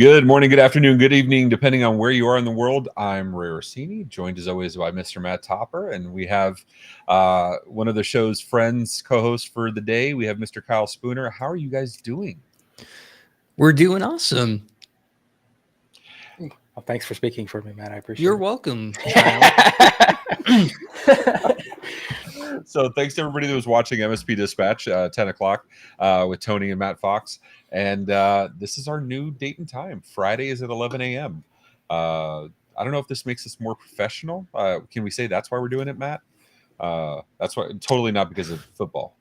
Good morning, good afternoon, good evening, depending on where you are in the world. I'm Ray Orsini, joined as always by Mr. Matt Topper, and we have one of the show's friends, co-host for the day. We have Mr. Kyle Spooner. How are you guys doing? We're doing awesome. Well, thanks for speaking for me, Matt. I appreciate You're it. welcome, Kyle. So thanks to everybody that was watching MSP Dispatch 10 o'clock with Tony and Matt Fox. And this is our new date and time. Friday is at 11 a.m. I don't know if this makes us more professional. Can we say that's why we're doing it, Matt? That's why. Totally not because of football.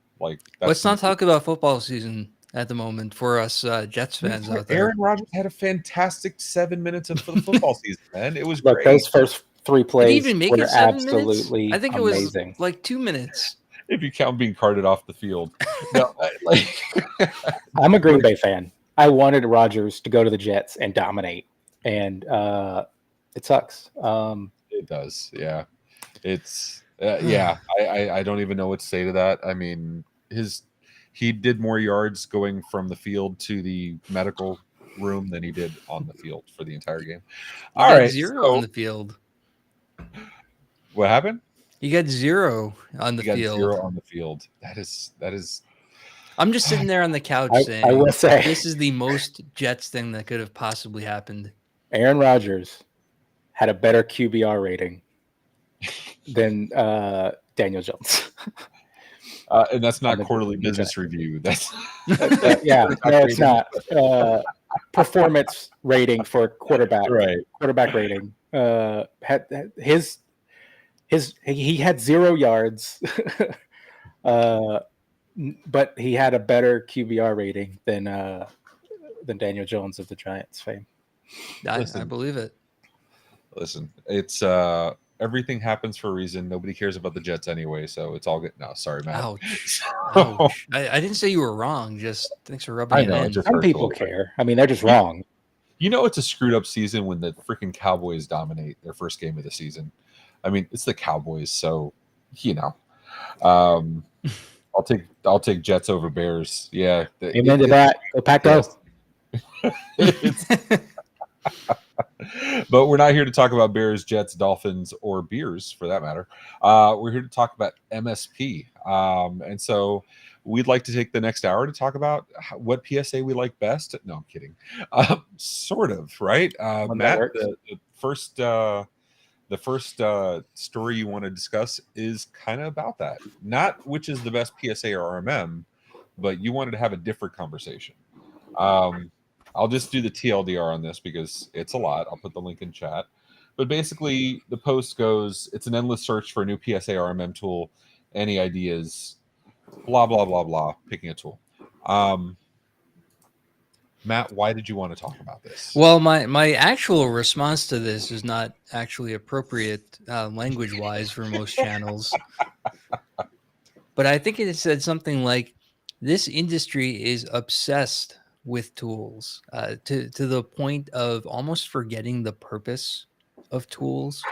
Let's not talk about football season at the moment for us Jets fans out there. Aaron Rodgers had a fantastic 7 minutes of the football season, man. It was Look, great. those first three plays Did he even make were it 7 absolutely minutes? I think it amazing. was like 2 minutes. If you count being carted off the field. No, I'm a Green Bay fan. I wanted Rodgers to go to the Jets and dominate, and it sucks. It does, yeah. It's yeah. I don't even know what to say to that. I mean, he did more yards going from the field to the medical room than he did on the field for the entire game. He got zero on the field. What happened? He got zero on the field. Zero on the field. That is. I'm just sitting there on the couch saying, I will say, this is the most Jets thing that could have possibly happened. Aaron Rodgers had a better QBR rating than Daniel Jones. And that's not quarterly business review. That's yeah, no, it's not. Performance rating for quarterback. Right. Quarterback rating. He had 0 yards, but he had a better QBR rating than Daniel Jones of the Giants fame. I believe it. Listen, it's everything happens for a reason. Nobody cares about the Jets anyway, so it's all good. No, sorry, Matt. Ouch. Ouch. I didn't say you were wrong. Just thanks for rubbing it in. Some people care. I mean, they're just wrong. You know, it's a screwed up season when the freaking Cowboys dominate their first game of the season. I mean, it's the Cowboys, so you know. I'll take Jets over Bears. Yeah. Amen to that. Go Pack Go. But we're not here to talk about Bears, Jets, Dolphins, or beers for that matter. We're here to talk about MSP. And so we'd like to take the next hour to talk about what PSA we like best. No, I'm kidding. Sort of, right? Matt, the first story you want to discuss is kind of about that. Not which is the best PSA or RMM, but you wanted to have a different conversation. I'll just do the TLDR on this because it's a lot. I'll put the link in chat. But basically, the post goes, it's an endless search for a new PSA RMM tool. Any ideas? Blah, blah, blah, blah. Picking a tool. Matt, why did you want to talk about this? Well, my actual response to this is not actually appropriate language-wise for most channels. But I think it said something like, this industry is obsessed with tools to the point of almost forgetting the purpose of tools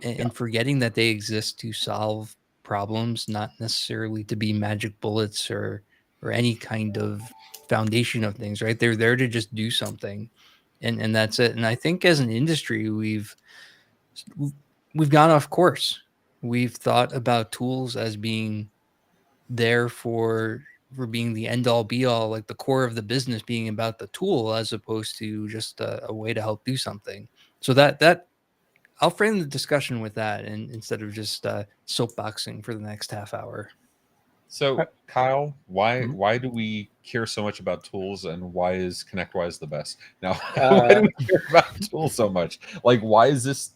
and forgetting that they exist to solve problems, not necessarily to be magic bullets or any kind of foundation of things, right? They're there to just do something, and that's it. And I think as an industry, we've gone off course. We've thought about tools as being there for being the end all be all, like the core of the business being about the tool as opposed to just a way to help do something. So that I'll frame the discussion with that, and instead of just soapboxing for the next half hour. So, Kyle, why do we care so much about tools, and why is ConnectWise the best? Now, why do we care about tools so much? Like, why is this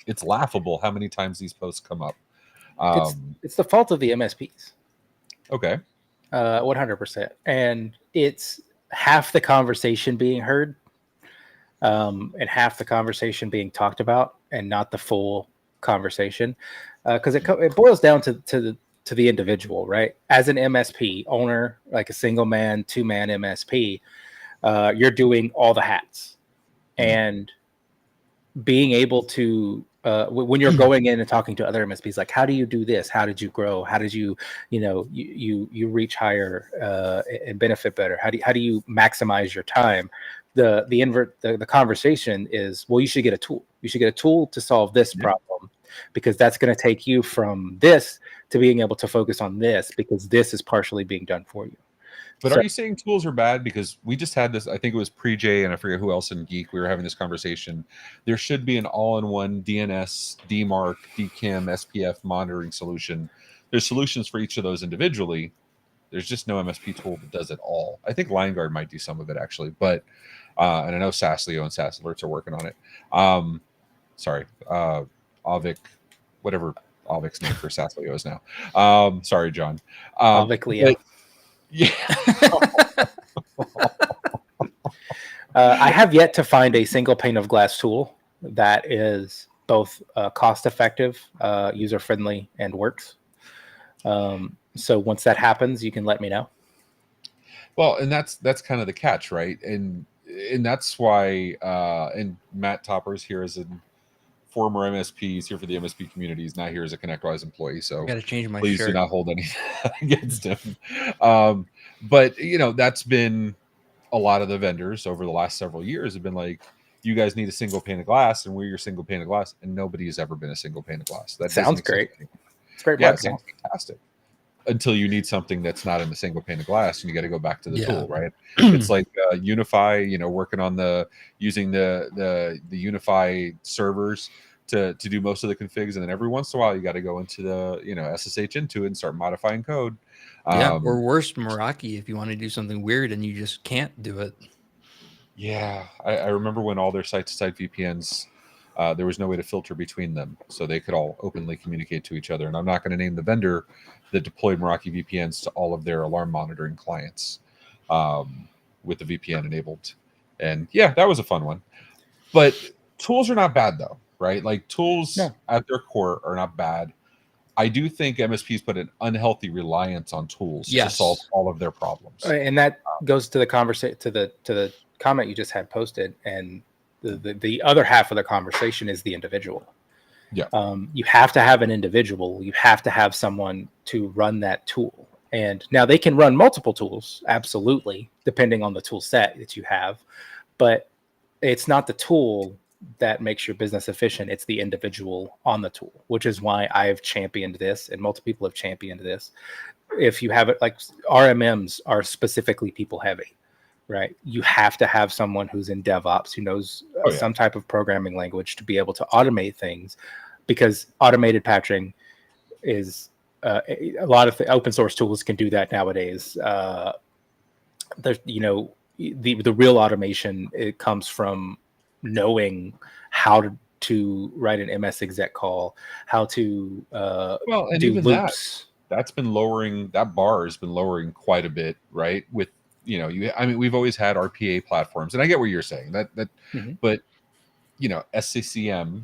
it's laughable how many times these posts come up. It's the fault of the MSPs. Okay. 100%. And it's half the conversation being heard, and half the conversation being talked about, and not the full conversation. Because it boils down to the individual, right? As an MSP owner, like a single man, 2-man MSP, you're doing all the hats. And being able to, when you're going in and talking to other MSPs, like, how do you do this? How did you grow? How did you reach higher and benefit better? How do you maximize your time? the conversation is, well, you should get a tool. You should get a tool to solve this problem, because that's going to take you from this to being able to focus on this, because this is partially being done for you. But are you saying tools are bad? Because we just had this, I think it was Pre-J and I forget who else in Geek, we were having this conversation. There should be an all-in-one DNS, DMARC, DKIM, SPF monitoring solution. There's solutions for each of those individually. There's just no MSP tool that does it all. I think LineGuard might do some of it actually, but and I know SaaSleo and SaaS Alerts are working on it. Avik, whatever Avik's name for SaaSleo is now. Sorry, John. Avik Leo. Yeah. I have yet to find a single pane of glass tool that is both cost effective, user friendly, and works. So once that happens, you can let me know. Well, and that's kind of the catch, right? And that's why and Matt Topper's here as a former MSP, he's here for the MSP Communities, not here as a ConnectWise employee. So I got to change my please shirt. do not hold anything against him. But that's been a lot of the vendors over the last several years have been like, you guys need a single pane of glass, and we're your single pane of glass, and nobody has ever been a single pane of glass. That sounds great. It's great. Yeah, it sounds fantastic. Until you need something that's not in the single pane of glass, and you got to go back to the tool, right? It's like Unify, working on using the Unify servers to do most of the configs, and then every once in a while you got to go into the SSH into it and start modifying code. Or worse, Meraki, if you want to do something weird and you just can't do it. Yeah, I remember when all their site-to-site VPNs, there was no way to filter between them, so they could all openly communicate to each other. And I'm not going to name the vendor that deployed Meraki VPNs to all of their alarm monitoring clients with the VPN enabled. And yeah, that was a fun one. But tools are not bad though, right? Like tools at their core are not bad. I do think MSPs put an unhealthy reliance on tools to solve all of their problems. And that goes to the conversation, to the comment you just had posted, and the other half of the conversation is the individual. Yeah. You have to have an individual. You have to have someone to run that tool. And now they can run multiple tools, absolutely, depending on the tool set that you have. But it's not the tool that makes your business efficient. It's the individual on the tool, which is why I've championed this, and multiple people have championed this. If you have it, like RMMs are specifically people heavy, right? You have to have someone who's in DevOps, who knows some type of programming language to be able to automate things, because automated patching is a lot of open source tools can do that nowadays. There's, the real automation, it comes from knowing how to write an MS exec call, how to and do even loops. That's been lowering, that bar has been lowering quite a bit, right? With we've always had RPA platforms, and I get what you're saying but SCCM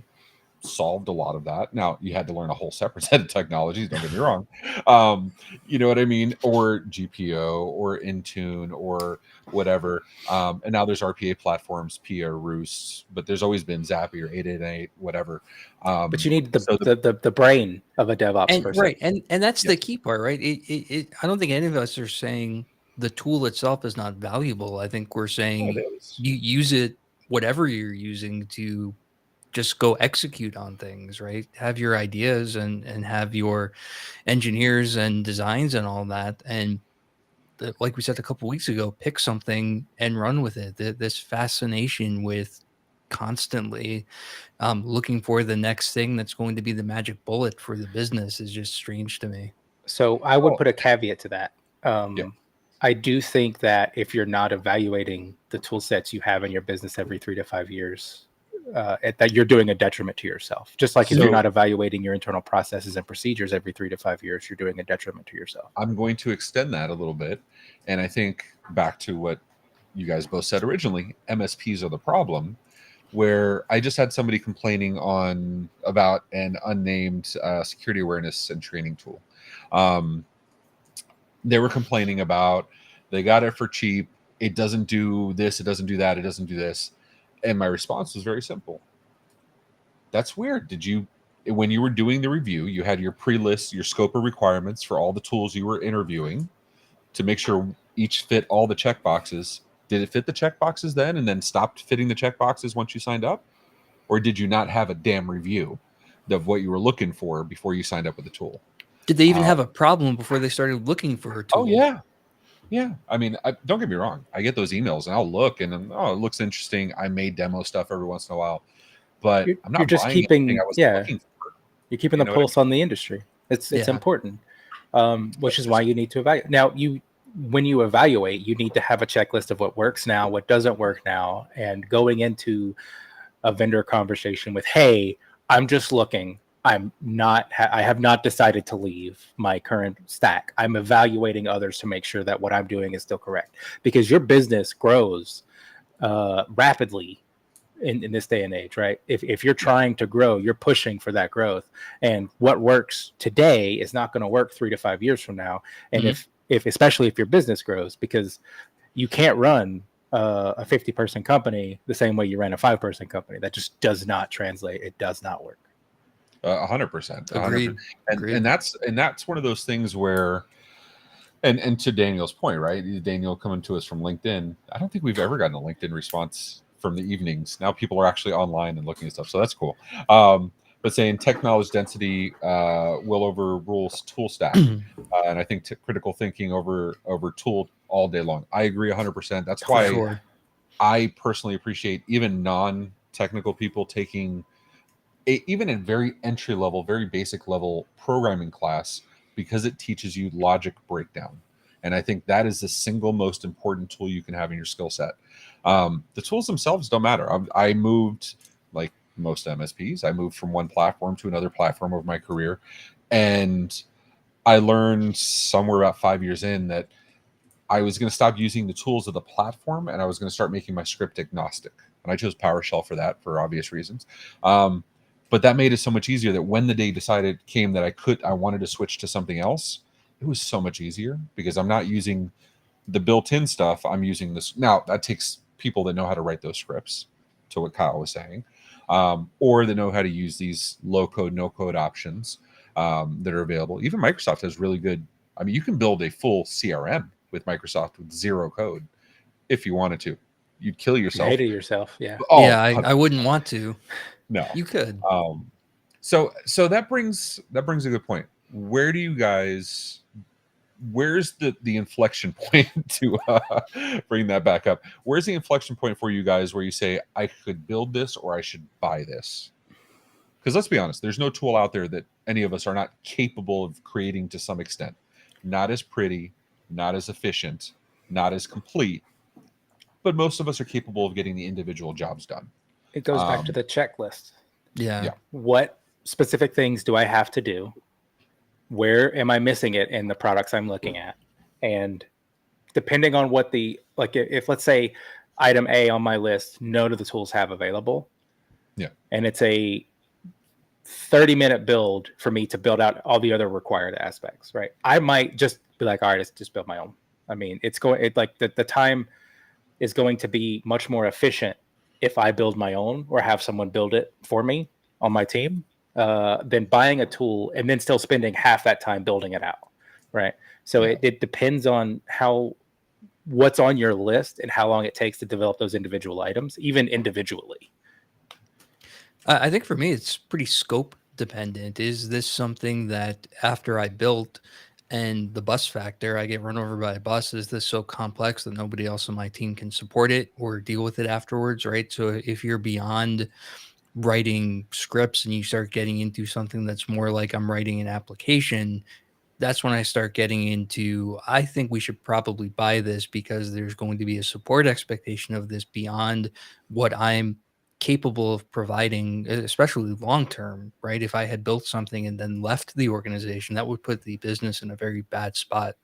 solved a lot of that. Now you had to learn a whole separate set of technologies, don't get me wrong. You know what I mean? Or GPO or Intune or whatever. And now there's RPA platforms, Pia, Roost, but there's always been Zapier, 888, whatever. But you need the brain of a DevOps person. Right. And that's the key part, right? I don't think any of us are saying the tool itself is not valuable. I think we're saying you use it, whatever you're using, to just go execute on things, right? Have your ideas and have your engineers and designs and all that. And like we said a couple of weeks ago, pick something and run with it. This fascination with constantly looking for the next thing that's going to be the magic bullet for the business is just strange to me. So I would put a caveat to that. I do think that if you're not evaluating the tool sets you have in your business every 3 to 5 years, that you're doing a detriment to yourself. Just like if you're not evaluating your internal processes and procedures every 3 to 5 years, you're doing a detriment to yourself. I'm going to extend that a little bit. And I think back to what you guys both said originally, MSPs are the problem, where I just had somebody complaining about an unnamed security awareness and training tool. They were complaining about, they got it for cheap. It doesn't do this. It doesn't do that. It doesn't do this. And my response was very simple. That's weird. When you were doing the review, you had your pre-list, your scope of requirements for all the tools you were interviewing to make sure each fit all the checkboxes. Did it fit the checkboxes then and then stopped fitting the checkboxes once you signed up? Or did you not have a damn review of what you were looking for before you signed up with the tool? Did they even have a problem before they started looking for a tool? Oh, yeah. Yeah. I mean, don't get me wrong. I get those emails and I'll look and then, oh, it looks interesting. I may demo stuff every once in a while, but I'm not you're just buying keeping, anything I was yeah, looking for. you're keeping You the know what I pulse on the industry. It's Yeah. important, which is why you need to evaluate. Now, when you evaluate, you need to have a checklist of what works now, what doesn't work now, and going into a vendor conversation with, hey, I'm just looking. I have not decided to leave my current stack. I'm evaluating others to make sure that what I'm doing is still correct, because your business grows rapidly in this day and age, right? If you're trying to grow, you're pushing for that growth, and what works today is not going to work 3 to 5 years from now. And if especially if your business grows, because you can't run a 50-person company the same way you ran a 5-person company. That just does not translate. It does not work. 100%. Agreed. And that's one of those things where, and to Daniel's point, right? Daniel coming to us from LinkedIn. I don't think we've ever gotten a LinkedIn response from the evenings. Now people are actually online and looking at stuff, so that's cool. But saying tech knowledge density will overrule tool stack, and I think critical thinking over tool all day long. I agree 100%. That's why I personally appreciate even non-technical people taking even a very entry level, very basic level programming class, because it teaches you logic breakdown. And I think that is the single most important tool you can have in your skill set. The tools themselves don't matter. I moved, like most MSPs, I moved from one platform to another platform over my career. And I learned somewhere about 5 years in that I was going to stop using the tools of the platform and I was going to start making my script agnostic. And I chose PowerShell for that, for obvious reasons. But that made it so much easier that when the day came that I wanted to switch to something else, it was so much easier because I'm not using the built-in stuff. I'm using this. Now that takes people that know how to write those scripts, to what Kyle was saying, or that know how to use these low code, no code options that are available. Even Microsoft has really good. I mean, you can build a full CRM with Microsoft with zero code if you wanted to. You'd kill yourself. You hated yourself, yeah. Oh, yeah, I wouldn't want to. No, you could. So that brings a good point. Where do you guys? Where's the inflection point to bring that back up? Where's the inflection point for you guys where you say I could build this or I should buy this? Because let's be honest, there's no tool out there that any of us are not capable of creating to some extent. Not as pretty, not as efficient, not as complete, but most of us are capable of getting the individual jobs done. It goes back to the checklist. Yeah. What specific things do I have to do? Where am I missing it in the products I'm looking at? And depending on what if let's say item A on my list, none of the tools have available. Yeah. And it's a 30-minute build for me to build out all the other required aspects, right? I might just be like, all right, let's just build my own. I mean, the time is going to be much more efficient if I build my own or have someone build it for me on my team than buying a tool and then still spending half that time building it out, right? So it depends on what's on your list and how long it takes to develop those individual items, even individually. I think for me, it's pretty scope dependent. Is this something that after I built and the bus factor, I get run over by a bus? Is this so complex that nobody else on my team can support it or deal with it afterwards, right? So if you're beyond writing scripts and you start getting into something that's more like I'm writing an application, that's when I start getting into, I think we should probably buy this because there's going to be a support expectation of this beyond what I'm capable of providing, especially long term, right? If I had built something and then left the organization, that would put the business in a very bad spot.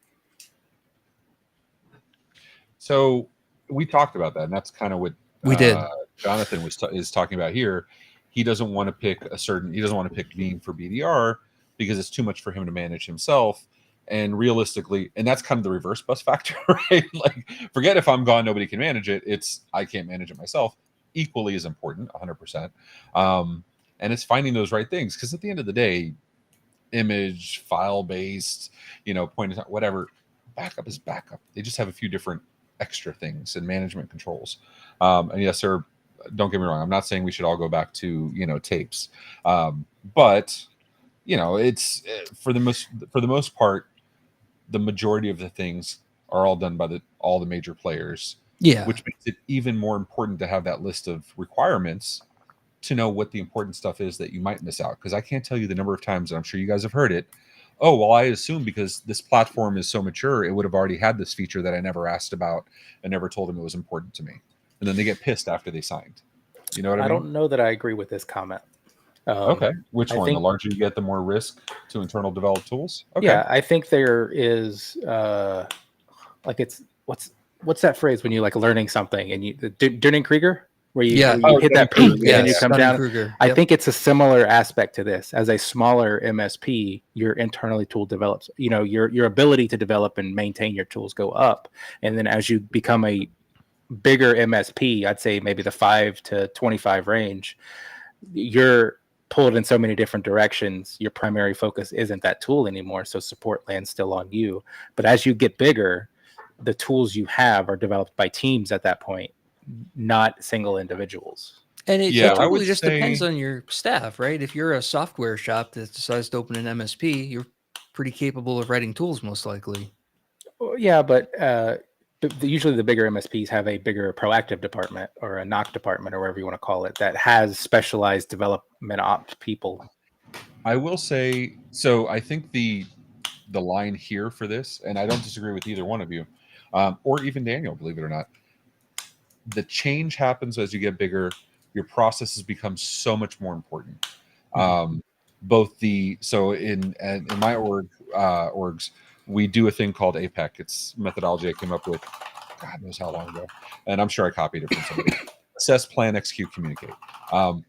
So we talked about that, and that's kind of what we did. Jonathan is talking about here. He doesn't want to pick he doesn't want to pick Veeam for BDR because it's too much for him to manage himself. And realistically, and that's kind of the reverse bus factor, right? Like, forget if I'm gone, nobody can manage it. It's I can't manage it myself. Equally as important, 100%. And it's finding those right things, because at the end of the day, image, file based, point of whatever, backup is backup. They just have a few different extra things and management controls. And yes, sir, don't get me wrong, I'm not saying we should all go back to, tapes, but it's for the most part, the majority of the things are all done by all the major players, Yeah. which makes it even more important to have that list of requirements to know what the important stuff is that you might miss out. Because I can't tell you the number of times, and I'm sure you guys have heard it, oh, well, I assume because this platform is so mature, it would have already had this feature that I never asked about and never told them it was important to me. And then they get pissed after they signed. You know what I mean? don't know that I agree with this comment. Okay. Which I one? think- The larger you get, the more risk to internal developed tools? Okay. Yeah, I think there is like it's what's that phrase when you like learning something and you Dunning-Kruger where you, Yeah. where you hit that peak and then you Yes, come down. Dunning-Kruger. I Yep. think it's a similar aspect to this. As a smaller MSP, your internally tool develops. Your ability to develop and maintain your tools go up, and then as you become a bigger MSP, I'd say maybe the 5 to 25 range, you're pulled in so many different directions. Your primary focus isn't that tool anymore, so support lands still on you. But as you get bigger, the tools you have are developed by teams at that point, not single individuals. And it Yeah, I totally would just depends say- on your staff, right? If you're a software shop that decides to open an MSP, you're pretty capable of writing tools, most likely. Well, yeah, but usually the bigger MSPs have a bigger proactive department or a knock department or whatever you want to call it that has specialized development ops people. I will say, so I think the line here for this, and I don't disagree with either one of you, or even Daniel, believe it or not, the change happens as you get bigger. Your processes become so much more important. So in my orgs, we do a thing called APEC. It's methodology I came up with, God knows how long ago, and I'm sure I copied it from somebody. Assess, plan, execute, communicate.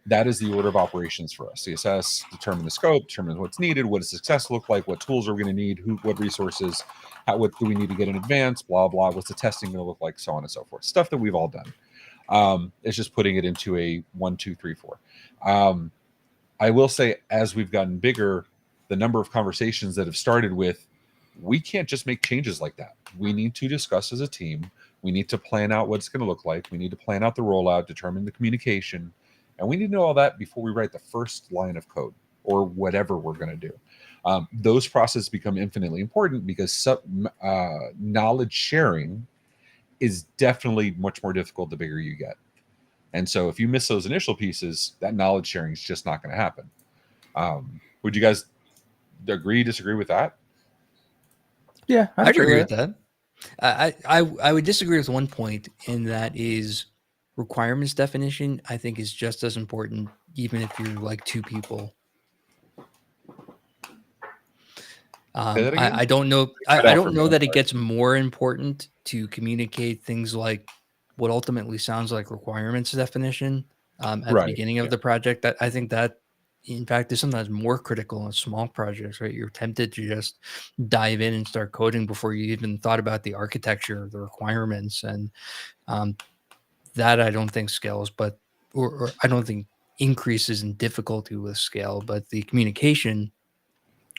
That is the order of operations for us. The assess, determine the scope, determine what's needed, what does success look like, what tools are we going to need, what resources, what do we need to get in advance, blah, blah, what's the testing going to look like, so on and so forth. Stuff that we've all done. It's just putting it into a 1, 2, 3, 4. I will say, as we've gotten bigger, the number of conversations that have started with, we can't just make changes like that. We need to discuss as a team. We need to plan out what it's going to look like. We need to plan out the rollout, determine the communication, and we need to know all that before we write the first line of code or whatever we're going to do. Those processes become infinitely important because knowledge sharing is definitely much more difficult the bigger you get. And so if you miss those initial pieces, that knowledge sharing is just not going to happen. Would you guys agree, disagree with that? Yeah, I'd agree with that. I would disagree with one point, and that is requirements definition. I think is just as important, even if you're like 2 people. Say that again? I don't know. Cut I out don't for know me. that it gets more important to communicate things like what ultimately sounds like requirements definition at the Right, beginning of yeah. the project. That I think that, in fact, is sometimes more critical in small projects, right? You're tempted to just dive in and start coding before you even thought about the architecture, the requirements, and that I don't think scales, but or I don't think increases in difficulty with scale, but the communication.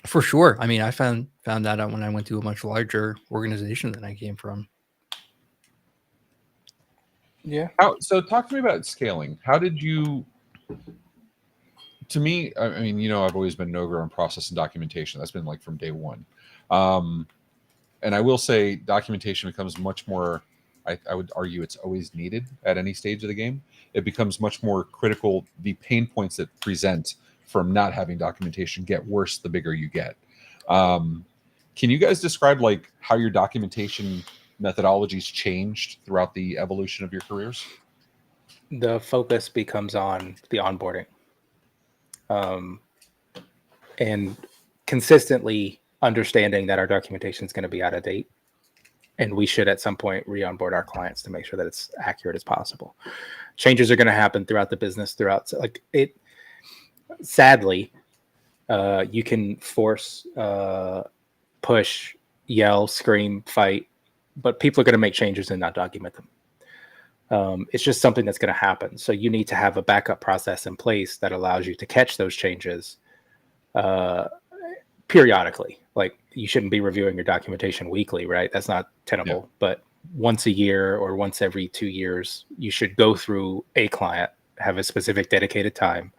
For sure. I mean, I found that out when I went to a much larger organization than I came from. Yeah. So talk to me about scaling. How did you, to me, I mean, I've always been an ogre on process and documentation. That's been like from day one. And I will say documentation becomes much more, I would argue it's always needed at any stage of the game. It becomes much more critical. The pain points that present from not having documentation get worse the bigger you get. Can you guys describe like how your documentation methodologies changed throughout the evolution of your careers? The focus becomes on the onboarding, and consistently understanding that our documentation is going to be out of date, and we should at some point re-onboard our clients to make sure that it's accurate as possible. Changes are going to happen throughout the business, like it. Sadly, you can force, push, yell, scream, fight, but people are going to make changes and not document them. It's just something that's going to happen. So you need to have a backup process in place that allows you to catch those changes periodically. Like you shouldn't be reviewing your documentation weekly, right? That's not tenable. Yeah. But once a year or once every 2 years, you should go through a client, have a specific dedicated time.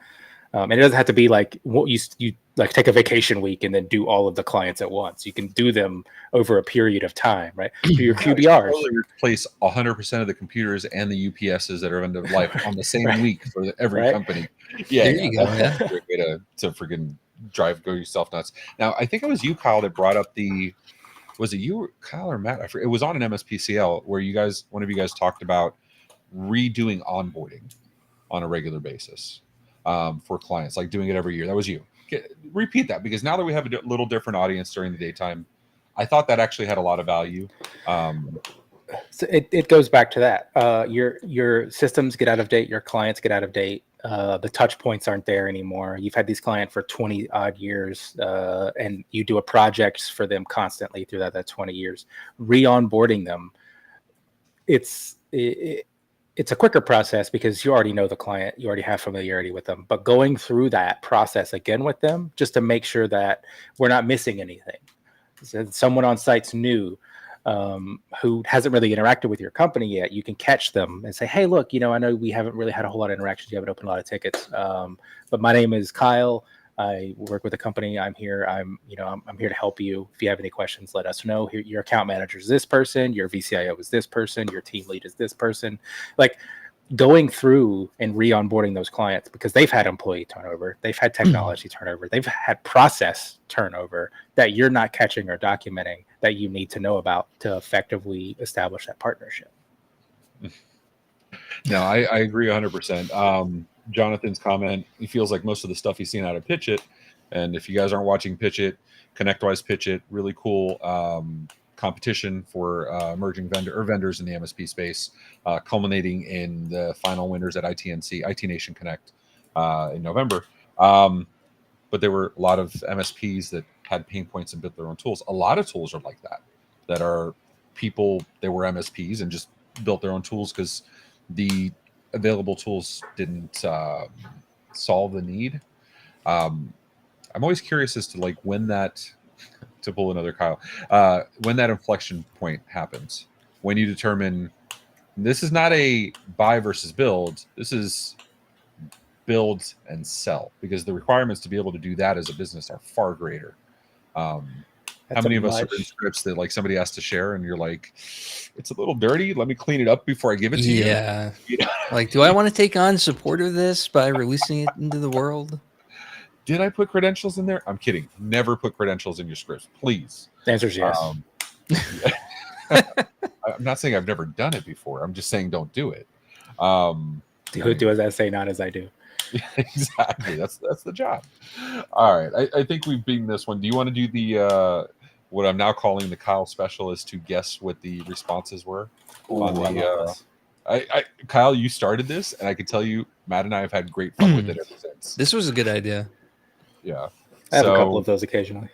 And it doesn't have to be like what you like take a vacation week and then do all of the clients at once. You can do them over a period of time, right? Do your QBRs. Totally replace 100% of the computers and the UPSs that are end of life on the same week for every Right. company. Yeah, There you go, that's a great way to freaking go yourself nuts. Now, I think it was you, Kyle, that brought up was it you, Kyle, or Matt? I forget. It was on an MSPCL where one of you guys talked about redoing onboarding on a regular basis for clients, like doing it every year. That was you. Repeat that, because now that we have a little different audience during the daytime, I thought that actually had a lot of value. So it goes back to that. Your systems get out of date. Your clients get out of date. The touch points aren't there anymore. You've had these clients for 20 odd years, and you do a project for them constantly through that 20 years. Re-onboarding them, it's a quicker process because you already know the client, you already have familiarity with them. But going through that process again with them, just to make sure that we're not missing anything. So someone on site's new, who hasn't really interacted with your company yet, you can catch them and say, hey, look, I know we haven't really had a whole lot of interactions. You haven't opened a lot of tickets. But my name is Kyle. I work with a company. I'm here. I'm here to help you. If you have any questions, let us know. Here, your account manager is this person. Your VCIO is this person. Your team lead is this person. Like, going through and re-onboarding those clients, because they've had employee turnover, they've had technology turnover, they've had process turnover that you're not catching or documenting, that you need to know about to effectively establish that partnership. No, I agree 100%. Jonathan's comment, he feels like most of the stuff he's seen out of Pitch It, and if you guys aren't watching Pitch It, ConnectWise Pitch It, really cool competition for emerging vendors in the MSP space, culminating in the final winners at ITNC, IT Nation Connect in November. But there were a lot of MSPs that had pain points and built their own tools. A lot of tools are like that are people that were MSPs and just built their own tools because the available tools didn't solve the need. I'm always curious as to like when that, to pull another Kyle, when that inflection point happens, when you determine this is not a buy versus build, this is build and sell, because the requirements to be able to do that as a business are far greater. How many of us are in scripts that like somebody has to share and you're like, it's a little dirty, let me clean it up before I give it to you? Yeah. Like, do I want to take on support of this by releasing it into the world? Did I put credentials in there? I'm kidding. Never put credentials in your scripts, please. The answer is yes. I'm not saying I've never done it before. I'm just saying don't do it. Do as I say, not as I do. Exactly. That's the job. All right. I think we've beaten this one. Do you want to do the what I'm now calling the Kyle special, is to guess what the responses were? Ooh, on I love this. Kyle, you started this, and I can tell you, Matt and I have had great fun with it ever since. This was a good idea. Yeah. I have a couple of those occasionally.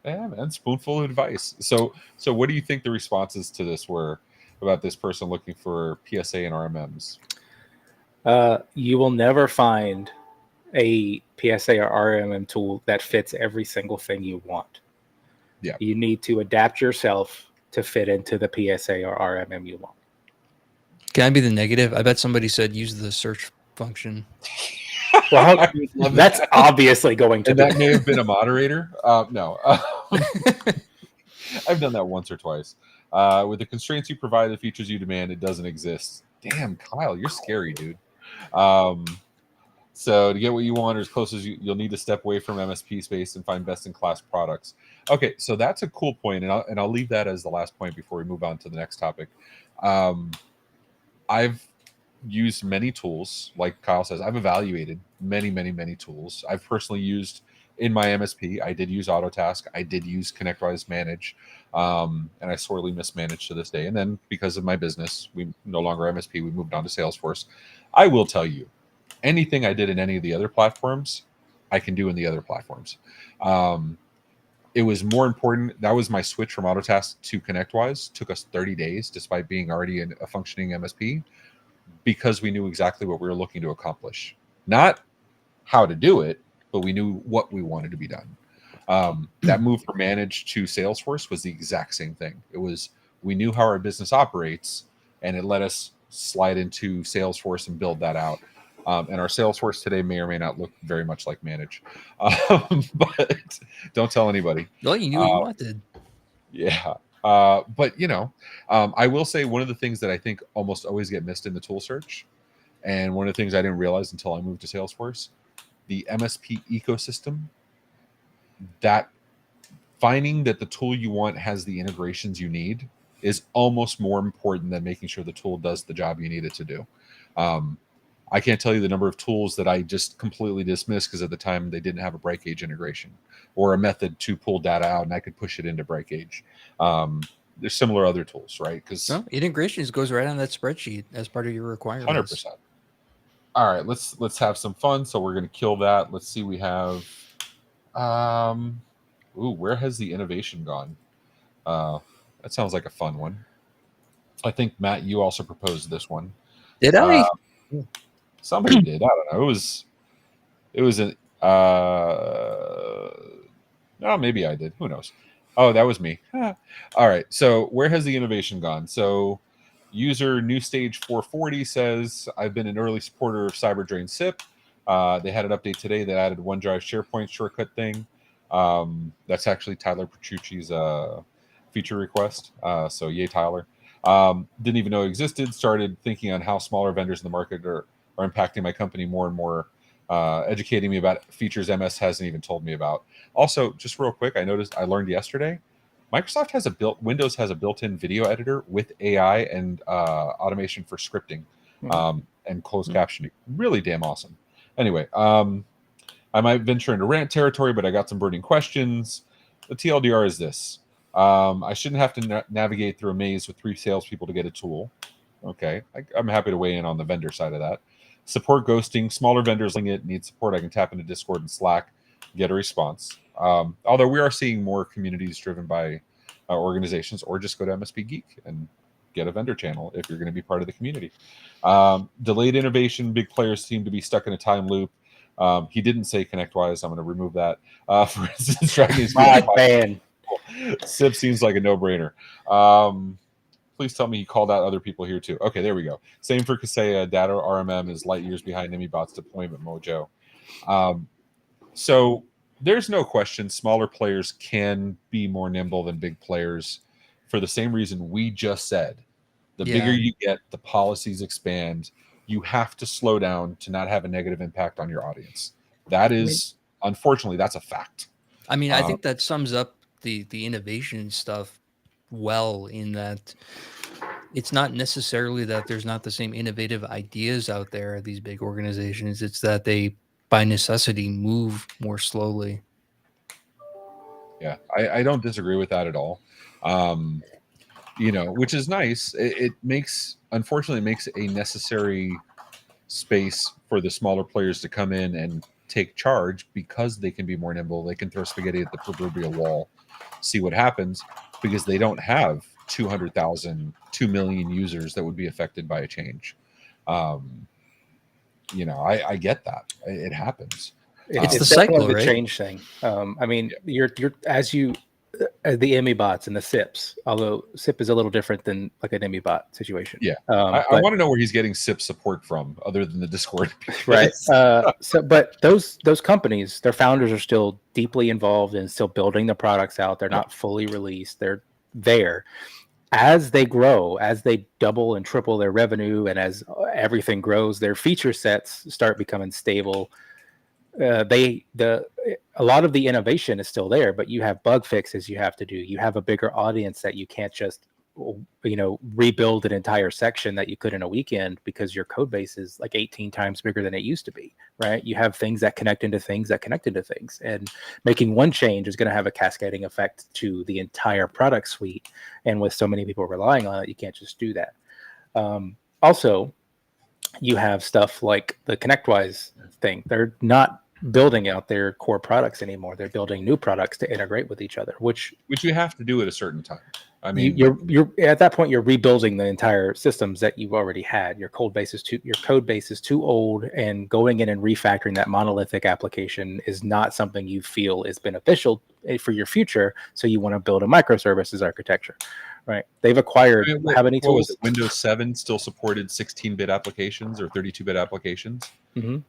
Yeah, man, spoonful of advice. So what do you think the responses to this were about this person looking for PSA and RMMs? You will never find a PSA or RMM tool that fits every single thing you want. Yeah. You need to adapt yourself to fit into the PSA or RMM you want. Can I be the negative? I bet somebody said use the search function. Well, that's obviously going to and be. That may have been a moderator. No. I've done that once or twice. With the constraints you provide, the features you demand, it doesn't exist. Damn, Kyle, you're scary, dude. So to get what you want, or as close as you'll need to step away from MSP space and find best-in-class products. Okay, so that's a cool point, and I'll leave that as the last point before we move on to the next topic. I've used many tools, like Kyle says. I've evaluated many tools. I've personally used in my MSP. I did use Autotask. I did use ConnectWise Manage, and I sorely mismanaged to this day. And then because of my business, we no longer MSP. We moved on to Salesforce. I will tell you, anything I did in any of the other platforms, I can do in the other platforms. It was more important. That was my switch from Autotask to ConnectWise. Took us 30 days, despite being already a functioning MSP, because we knew exactly what we were looking to accomplish. Not how to do it, but we knew what we wanted to be done. That move from Manage to Salesforce was the exact same thing. It was We knew how our business operates, and it let us slide into Salesforce and build that out. And our Salesforce today may or may not look very much like Manage, but don't tell anybody. Well, you knew what you wanted. Yeah. But I will say one of the things that I think almost always get missed in the tool search, and one of the things I didn't realize until I moved to Salesforce, the MSP ecosystem, that finding that the tool you want has the integrations you need is almost more important than making sure the tool does the job you need it to do. I can't tell you the number of tools that I just completely dismissed because at the time they didn't have a Breakage integration or a method to pull data out and I could push it into Breakage. There's similar other tools, right? Because integrations goes right on that spreadsheet as part of your requirements. 100%. All right, let's have some fun. So we're going to kill that. Let's see. We have. Where has the innovation gone? That sounds like a fun one. I think Matt, you also proposed this one. Did I? Somebody did. I don't know. It was an. No, maybe I did. Who knows? Oh, that was me. All right. So where has the innovation gone? So user New Stage 440 says, I've been an early supporter of CyberDrain SIP. They had an update today that added OneDrive SharePoint shortcut thing. That's actually Tyler Petrucci's feature request. So yay, Tyler. Didn't even know it existed. Started thinking on how smaller vendors in the market are impacting my company more and more, educating me about features MS hasn't even told me about. Also, just real quick, I learned yesterday, Microsoft has Windows has a built-in video editor with AI and automation for scripting and closed captioning. Really damn awesome. Anyway, I might venture into rant territory, but I got some burning questions. The TLDR is this. I shouldn't have to navigate through a maze with 3 salespeople to get a tool. Okay, I'm happy to weigh in on the vendor side of that. Support ghosting. Smaller vendors need support. I can tap into Discord and Slack, get a response. Although we are seeing more communities driven by organizations, or just go to MSP Geek and get a vendor channel if you're going to be part of the community. Delayed innovation. Big players seem to be stuck in a time loop. He didn't say ConnectWise. I'm going to remove that. For instance, Dragon's man. SIP seems like a no-brainer. Please tell me he called out other people here too. Okay, there we go. Same for Kaseya. Data RMM is light years behind Emibot's deployment mojo. So there's no question smaller players can be more nimble than big players for the same reason we just said. The bigger you get, the policies expand. You have to slow down to not have a negative impact on your audience. That is, unfortunately, that's a fact. I mean, I think that sums up the innovation stuff well, in that it's not necessarily that there's not the same innovative ideas out there at these big organizations. It's that they, by necessity, move more slowly. Yeah, I don't disagree with that at all. Which is nice. It unfortunately makes a necessary space for the smaller players to come in and take charge because they can be more nimble. They can throw spaghetti at the proverbial wall, see what happens, because they don't have 200,000, 2 million users that would be affected by a change. I get that. It happens. It's the cycle, right? Change thing. I mean, you're as you the Emibots and the SIPs, although SIP is a little different than like an Emibot situation. Yeah. I want to know where he's getting SIP support from other than the Discord. Right. But those companies, their founders are still deeply involved and still building the products out. They're not fully released. They're there. As they grow, as they double and triple their revenue, and as everything grows, their feature sets start becoming stable. A lot of the innovation is still there, but you have bug fixes you have to do. You have a bigger audience that you can't just rebuild an entire section that you could in a weekend, because your code base is like 18 times bigger than it used to be, right? You have things that connect into things that connect into things, and making one change is going to have a cascading effect to the entire product suite. And with so many people relying on it, you can't just do that. Also, you have stuff like the ConnectWise thing. They're not building out their core products anymore. They're building new products to integrate with each other, which you have to do at a certain time. I mean, you're at that point, you're rebuilding the entire systems that you've already had. Your code base is too old, and going in and refactoring that monolithic application is not something you feel is beneficial for your future. So you want to build a microservices architecture, right? They've acquired I mean, how many what was tools? it? Windows 7 still supported 16-bit applications or 32-bit applications. Mhm.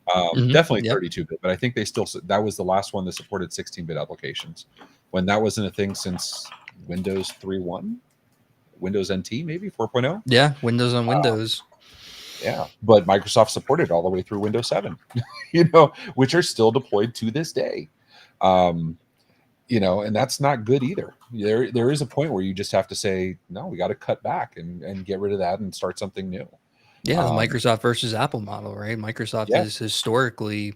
Definitely Yep. 32-bit, but I think that was the last one that supported 16-bit applications. When that wasn't a thing since Windows 3.1, Windows NT maybe 4.0. Yeah, Windows on Windows. Yeah, but Microsoft supported all the way through Windows 7, which are still deployed to this day. And that's not good either. There is a point where you just have to say, no, we got to cut back and get rid of that and start something new. Yeah, the Microsoft versus Apple model, right? Microsoft Yeah. is historically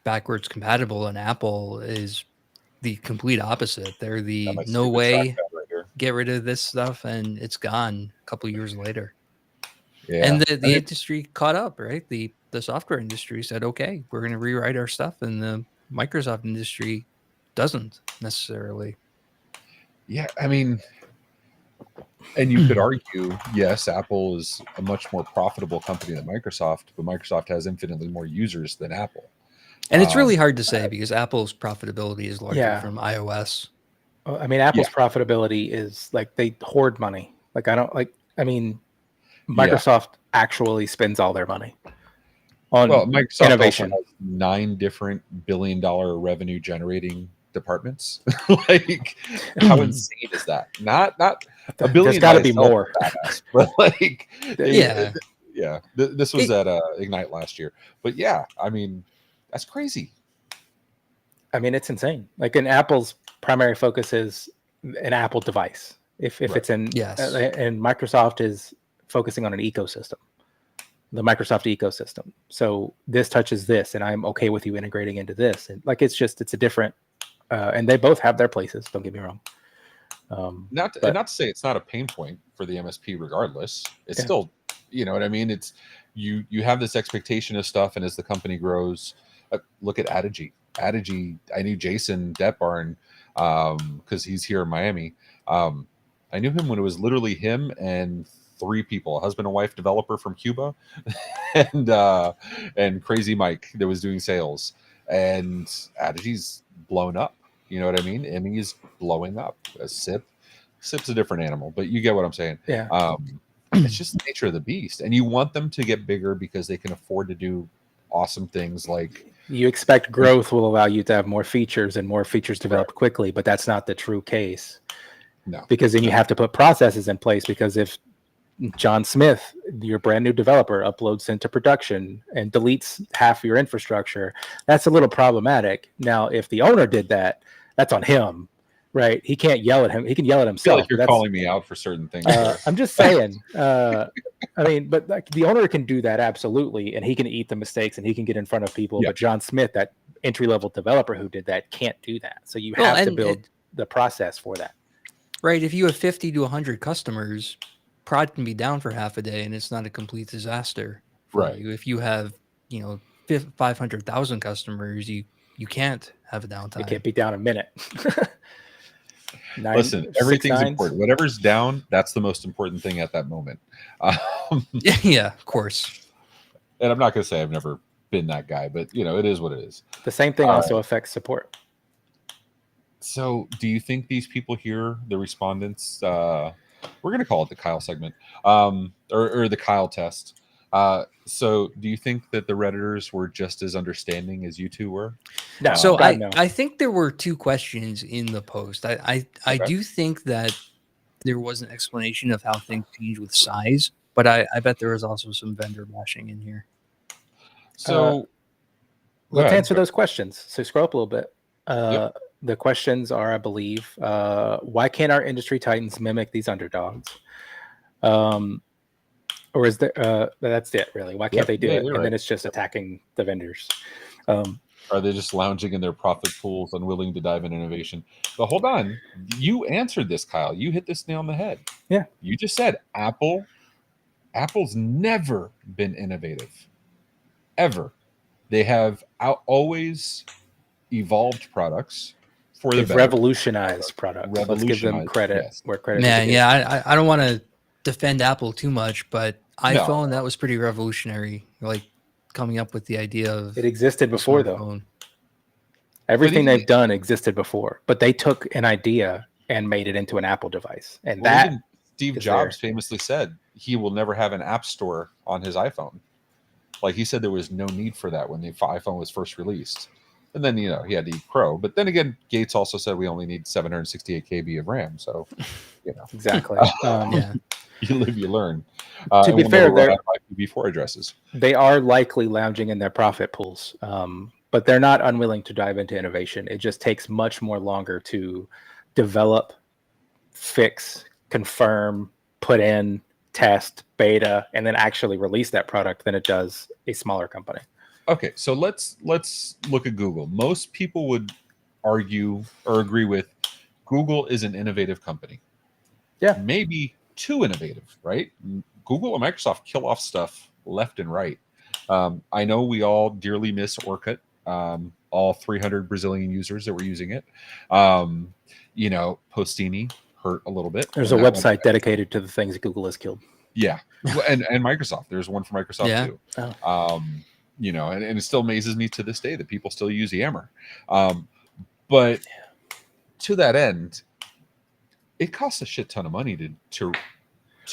backwards compatible, and Apple is the complete opposite. They're Got the my no stupid way, trackpad right here. get rid of this stuff, and it's gone a couple years later. Yeah. And the industry caught up, right? The software industry said, okay, we're going to rewrite our stuff, and the Microsoft industry doesn't necessarily. Yeah, I mean, and you could argue, yes, Apple is a much more profitable company than Microsoft, but Microsoft has infinitely more users than Apple. And it's really hard to say because Apple's profitability is largely Yeah. from iOS. I mean, Apple's profitability is like they hoard money. Like Microsoft actually spends all their money on Microsoft innovation. also has 9 different billion-dollar revenue generating departments. Like, how insane is that? Not a billion. There's got to be more. Badass, but like, Yeah. This was at Ignite last year, but yeah, I mean, that's crazy. I mean, it's insane. Like, in Apple's primary focus is an Apple device. If it's in, Yes. And Microsoft is focusing on an ecosystem, the Microsoft ecosystem. So this touches this, and I'm okay with you integrating into this. And like, it's a different, and they both have their places. Don't get me wrong. Not to say it's not a pain point for the MSP regardless. It's still, you know what I mean? It's you have this expectation of stuff, and as the company grows, look at Adigy. I knew Jason Detbarn because he's here in Miami. I knew him when it was literally him and 3 people, a husband and wife developer from Cuba, and Crazy Mike that was doing sales. And Adigy's blown up. You know what I mean? Emmy is blowing up. Sip's a different animal, but you get what I'm saying. Yeah. It's just the nature of the beast, and you want them to get bigger because they can afford to do awesome things. Like, you expect growth will allow you to have more features and more features developed quickly, but that's not the true case. No, because then you have to put processes in place. Because if John Smith, your brand new developer, uploads into production and deletes half your infrastructure, that's a little problematic. Now, if the owner did that, that's on him, right? He can't yell at him. He can yell at I himself. feel like you're calling me out for certain things. I'm just saying. I mean, but like, the owner can do that absolutely, and he can eat the mistakes and he can get in front of people. Yeah. But John Smith, that entry-level developer who did that, can't do that. So you have to build the process for that. Right. If you have 50 to 100 customers, prod can be down for half a day and it's not a complete disaster for Right. you. If you have, 500,000 customers, you can't have a downtime. It can't be down a minute. Listen, everything's important. Whatever's down, that's the most important thing at that moment. Yeah, of course. And I'm not going to say I've never been that guy, but it is what it is. The same thing also affects support. So do you think these people here, the respondents, we're going to call it the Kyle segment, or the Kyle test. So do you think that the Redditors were just as understanding as you two were? No. So no. I think there were 2 questions in the post. I do think that there was an explanation of how things change with size, but I bet there was also some vendor bashing in here. So let's answer those questions. So scroll up a little bit. Yep. The questions are, I believe, why can't our industry titans mimic these underdogs? Or is there? That's it, really. Why can't they do it? And then it's just attacking the vendors. Are they just lounging in their profit pools, unwilling to dive in innovation? But hold on, you answered this, Kyle. You hit this nail on the head. Yeah. You just said Apple's never been innovative, ever. They have always evolved products for the better. Revolutionized products. Let's give them credit where credit is due. Yeah, I don't want to defend Apple too much, but iPhone, that was pretty revolutionary. Like coming up with the idea of it existed before, though. Everything they've done existed before, but they took an idea and made it into an Apple device. And Well, that even Steve is Jobs famously said he will never have an app store on his iPhone. Like he said, there was no need for that when the iPhone was first released. And then, you know, he had to eat crow. But then again, Gates also said we only need 768 KB of RAM. So, you know, exactly. Yeah. you live, you learn. To And be we'll fair, never run they're- out of IPv4 addresses. they are likely lounging in their profit pools, but they're not unwilling to dive into innovation. It just takes much more longer to develop, fix, confirm, put in, test, beta, and then actually release that product than it does a smaller company. Okay, so let's look at Google. Most people would argue or agree with Google is an innovative company. Yeah. Maybe too innovative, right? Google and Microsoft kill off stuff left and right. I know we all dearly miss Orkut, all 300 Brazilian users that were using it. You know, Postini hurt a little bit. There's a when that website dedicated to the things Google has killed. Yeah, and Microsoft. There's one for Microsoft Yeah. too. Oh. You know, and it still amazes me to this day that people still use Yammer. But to that end, it costs a shit ton of money to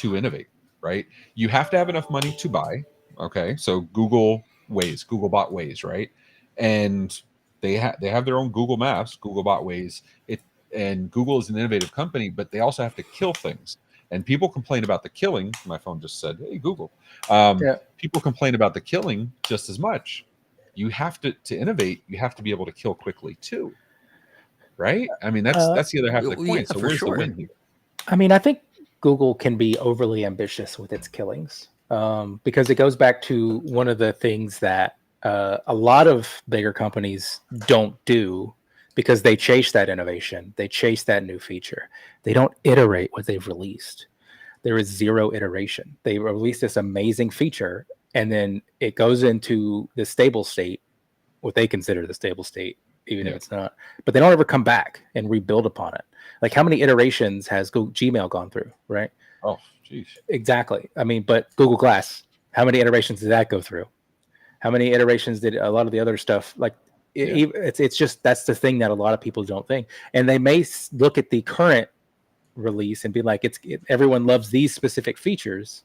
innovate, right? You have to have enough money to buy. Okay, so Google bought Waze, right? And they have their own Google Maps, Google bought Waze. And Google is an innovative company, but they also have to kill things. And people complain about the killing. My phone just said, "Hey, Google." People complain about the killing just as much. You have to innovate. You have to be able to kill quickly too, right? I mean, that's the other half of the coin. Yeah, So for where's sure. the win here? I mean, I think Google can be overly ambitious with its killings because it goes back to one of the things that a lot of bigger companies don't do because they chase that innovation. They chase that new feature. They don't iterate what they've released. There is zero iteration. They release this amazing feature and then it goes into the stable state, what they consider the stable state, even if it's not. But they don't ever come back and rebuild upon it. Like how many iterations has Gmail gone through, right? Oh, geez. Exactly. I mean, but Google Glass, how many iterations did that go through? How many iterations did a lot of the other stuff? Like it's just that's the thing that a lot of people don't think, and they may look at the current release and be like, everyone loves these specific features,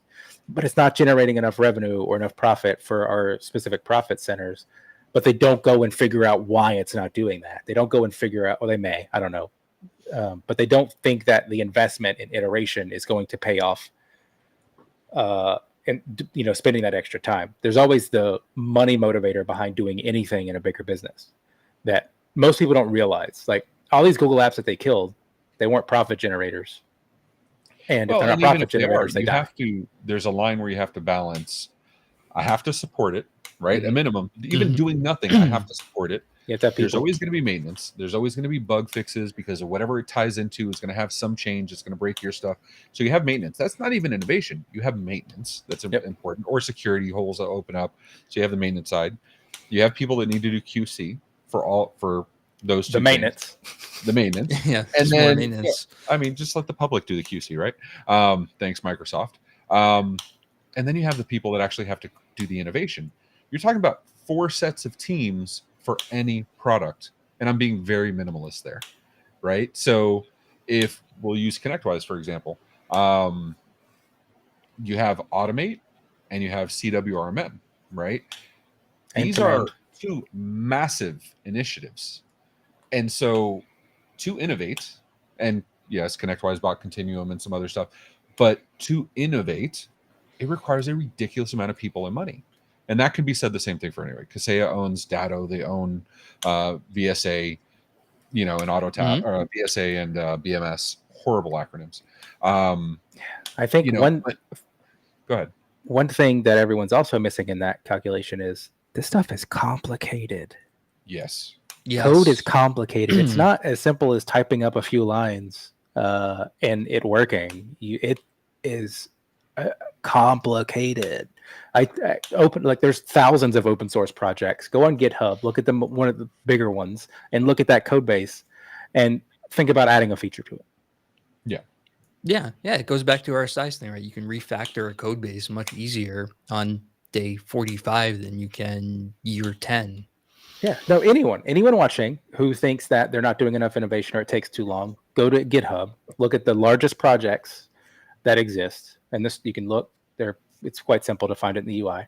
but it's not generating enough revenue or enough profit for our specific profit centers. But they don't go and figure out why it's not doing that. They don't go and figure out, or they may, I don't know. But they don't think that the investment in iteration is going to pay off and, you know, spending that extra time. There's always the money motivator behind doing anything in a bigger business that most people don't realize. Like all these Google apps that they killed, they weren't profit generators. And if they're not profit generators, they die. There's a line where you have to balance. I have to support it, right? A minimum. Even doing nothing, I have to support it. You have to have There's people. always going to be maintenance. There's always going to be bug fixes because of whatever it ties into is going to have some change. It's going to break your stuff. So you have maintenance. That's not even innovation. You have maintenance. That's important. Or security holes that open up. So you have the maintenance side. You have people that need to do QC for those two. The maintenance. The maintenance. Yeah. And then more maintenance. I mean, just let the public do the QC, right? Thanks, Microsoft. And then you have the people that actually have to do the innovation. You're talking about 4 sets of teams for any product. And I'm being very minimalist there, right? So if we'll use ConnectWise, for example, you have Automate and you have CWRMM, right? These are 2 massive initiatives. And so to innovate, and yes, ConnectWise bought Continuum and some other stuff, but to innovate, it requires a ridiculous amount of people and money. And that can be said the same thing for anyway. Kaseya owns Datto, they own VSA, you know, and AutoTap, or VSA and BMS, horrible acronyms. I think go ahead. One thing that everyone's also missing in that calculation is this stuff is complicated. Yes. Code is complicated. It's not as simple as typing up a few lines and it working. It is complicated. I open, like, there's thousands of open source projects. Go on GitHub, look at them, one of the bigger ones, and look at that code base and think about adding a feature to it. Yeah. It goes back to our size thing, right? You can refactor a code base much easier on day 45 than you can year 10. Yeah, no, anyone watching who thinks that they're not doing enough innovation or it takes too long, go to GitHub, look at the largest projects that exist, and this you can look there. It's quite simple to find it in the UI.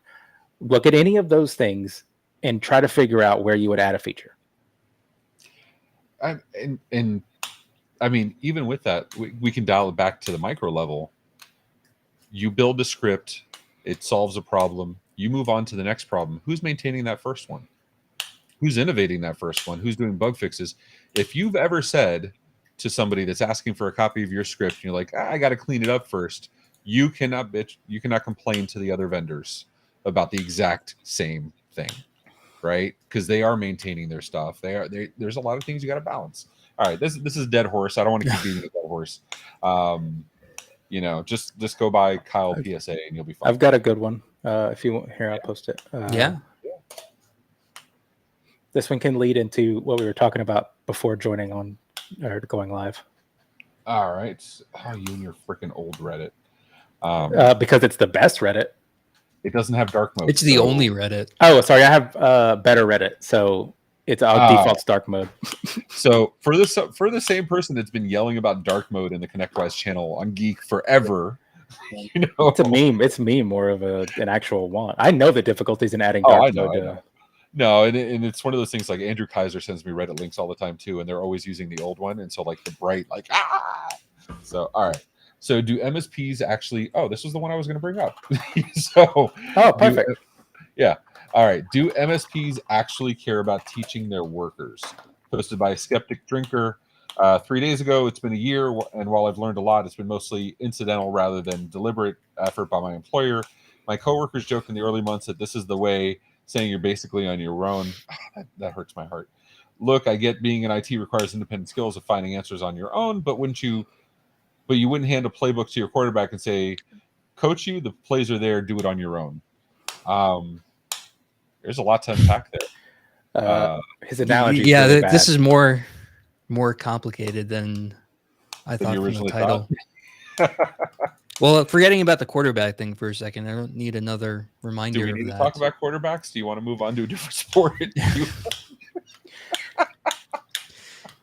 Look at any of those things and try to figure out where you would add a feature. And I mean, even with that, we can dial it back to the micro level. You build a script, it solves a problem. You move on to the next problem. Who's maintaining that first one? Who's innovating that first one? Who's doing bug fixes? If you've ever said to somebody that's asking for a copy of your script, and you're like, I got to clean it up first, you cannot bitch. You cannot complain to the other vendors about the exact same thing, right? Because they are maintaining their stuff. There's a lot of things you got to balance. All right, this is a dead horse. I don't want to keep beating a dead horse. Just go by Kyle PSA and you'll be fine. I've got a good one. If you want, here, I'll post it. Yeah. This one can lead into what we were talking about before joining on or going live. All right. Oh, you and your freaking old Reddit. Because it's the best Reddit. It doesn't have dark mode. It's the only Reddit. Oh, sorry. I have better Reddit. So it's defaults dark mode. So for the same person that's been yelling about dark mode in the ConnectWise channel on Geek forever, it's a meme. It's me more of an actual want. I know the difficulties in adding dark mode. I know. No, and it's one of those things like Andrew Kaiser sends me Reddit links all the time too, and they're always using the old one, and so like the bright So all right. So do MSPs actually? Oh, this was the one I was going to bring up. Perfect. Yeah. All right. Do MSPs actually care about teaching their workers? Posted by a Skeptic Drinker 3 days ago. It's been a year, and while I've learned a lot, it's been mostly incidental rather than deliberate effort by my employer. My coworkers joked in the early months that this is the way, saying you're basically on your own. That hurts my heart. Look, I get being in IT requires independent skills of finding answers on your own, but you wouldn't hand a playbook to your quarterback and say, coach you, the plays are there, do it on your own. There's a lot to unpack there. His analogy. Yeah, really this is more complicated than I thought from the title. Well, forgetting about the quarterback thing for a second, I don't need another reminder of that. Do we need to talk about quarterbacks? Do you want to move on to a different sport?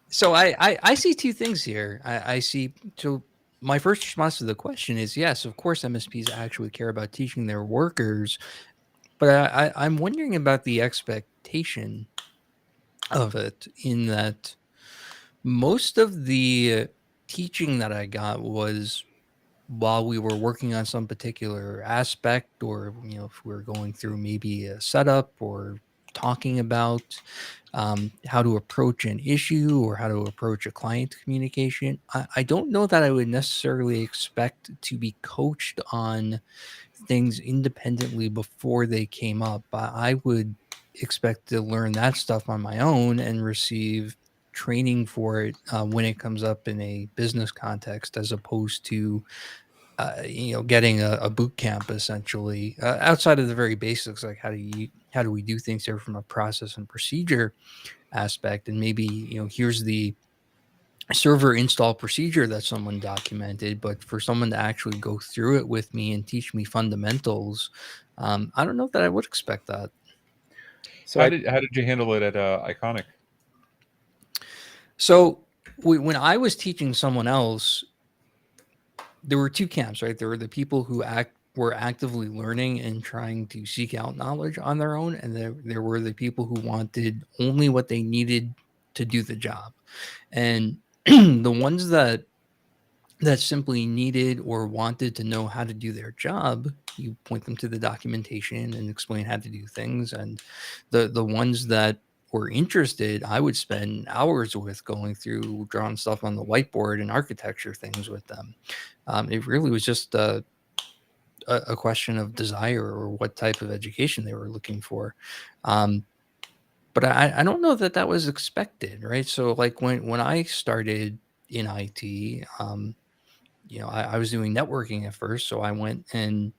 So I see two things here. I see, so my first response to the question is yes, of course MSPs actually care about teaching their workers, but I'm wondering about the expectation of it, in that most of the teaching that I got was while we were working on some particular aspect, or if we were going through maybe a setup or talking about how to approach an issue or how to approach a client communication. I don't know that I would necessarily expect to be coached on things independently before they came up. I would expect to learn that stuff on my own and receive training for it when it comes up in a business context, as opposed to getting a boot camp, essentially, outside of the very basics, like how do we do things here from a process and procedure aspect, and maybe here's the server install procedure that someone documented. But for someone to actually go through it with me and teach me fundamentals, I don't know that I would expect that. So how did you handle it at Iconic? So when I was teaching someone else, there were two camps, right? There were the people who were actively learning and trying to seek out knowledge on their own, and there were the people who wanted only what they needed to do the job. And the ones that simply needed or wanted to know how to do their job, you point them to the documentation and explain how to do things. And the ones that were interested, I would spend hours with, going through, drawing stuff on the whiteboard and architecture things with them. It really was just a question of desire or what type of education they were looking for. But I don't know that was expected, right? So like when I started in IT, I was doing networking at first. So I went and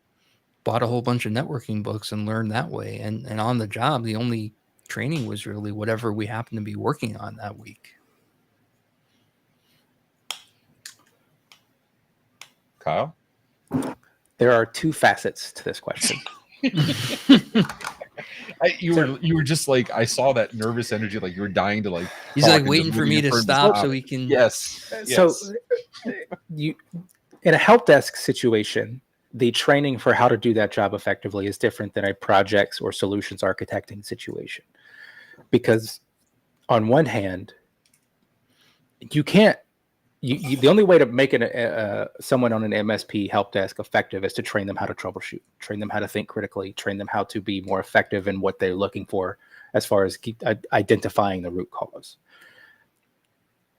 bought a whole bunch of networking books and learned that way. And on the job, the only training was really whatever we happened to be working on that week. Kyle? There are two facets to this question. You were just like, I saw that nervous energy, like you were dying to like. He's talk like and waiting just for moving me your to phone stop so he can. Yes. So you in a help desk situation, the training for how to do that job effectively is different than a projects or solutions architecting situation. Because on one hand, you can't, the only way to make someone on an MSP help desk effective is to train them how to troubleshoot, train them how to think critically, train them how to be more effective in what they're looking for as far as identifying the root cause.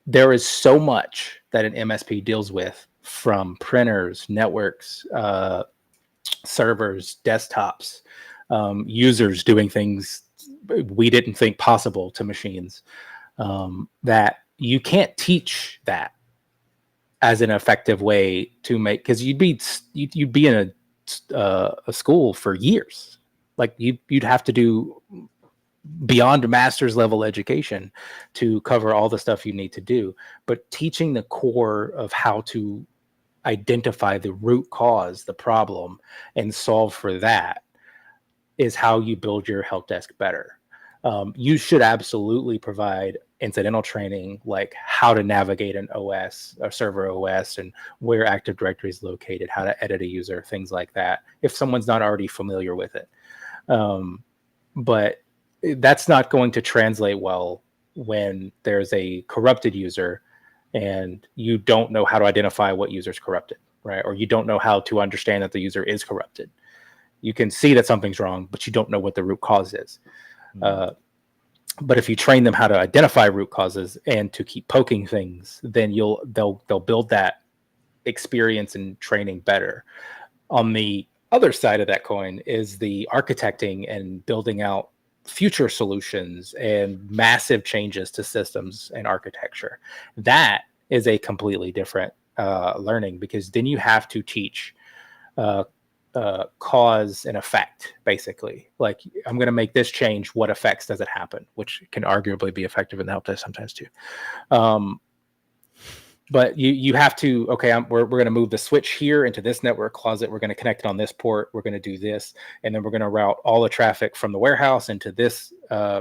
There is so much that an MSP deals with, from printers, networks, servers, desktops, users doing things we didn't think possible to machines, that you can't teach that as an effective way to make, because you'd be in a school for years. Like you'd have to do beyond master's level education to cover all the stuff you need to do. But teaching the core of how to identify the root cause, the problem, and solve for that is how you build your help desk better. You should absolutely provide incidental training, like how to navigate an OS, a server OS, and where Active Directory is located, how to edit a user, things like that, if someone's not already familiar with it. But that's not going to translate well when there's a corrupted user and you don't know how to identify what user's corrupted, right? Or you don't know how to understand that the user is corrupted. You can see that something's wrong, but you don't know what the root cause is. But if you train them how to identify root causes and to keep poking things, then they'll build that experience and training better. On the other side of that coin is the architecting and building out future solutions and massive changes to systems and architecture. That is a completely different learning, because then you have to teach cause and effect, basically. Like, I'm going to make this change, what effects does it happen, which can arguably be effective in the help desk sometimes too. But you have to, okay, we're going to move the switch here into this network closet. We're going to connect it on this port. We're going to do this. And then we're going to route all the traffic from the warehouse into this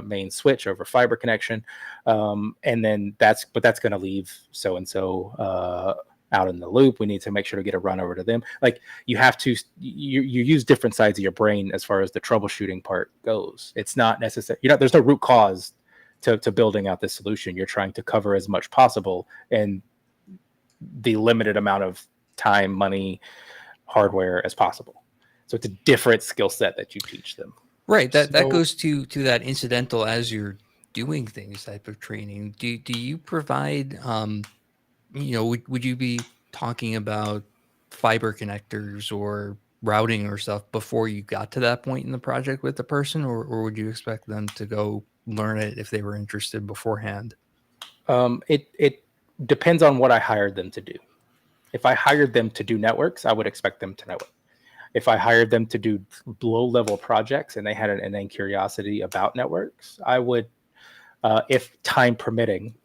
main switch over fiber connection. And then that's going to leave so-and-so out in the loop. We need to make sure to get a run over to them. Like, you have to, you use different sides of your brain as far as the troubleshooting part goes. It's not necessary. There's no root cause to building out this solution. You're trying to cover as much possible and the limited amount of time, money, hardware as possible. So it's a different skill set that you teach them. Right. That goes to that incidental as you're doing things type of training. Do you provide, would you be talking about fiber connectors or routing or stuff before you got to that point in the project with the person, or would you expect them to go learn it if they were interested beforehand? It depends on what I hired them to do. If I hired them to do networks, I would expect them to know it. If I hired them to do low-level projects and they had an innate curiosity about networks, I would, if time permitting,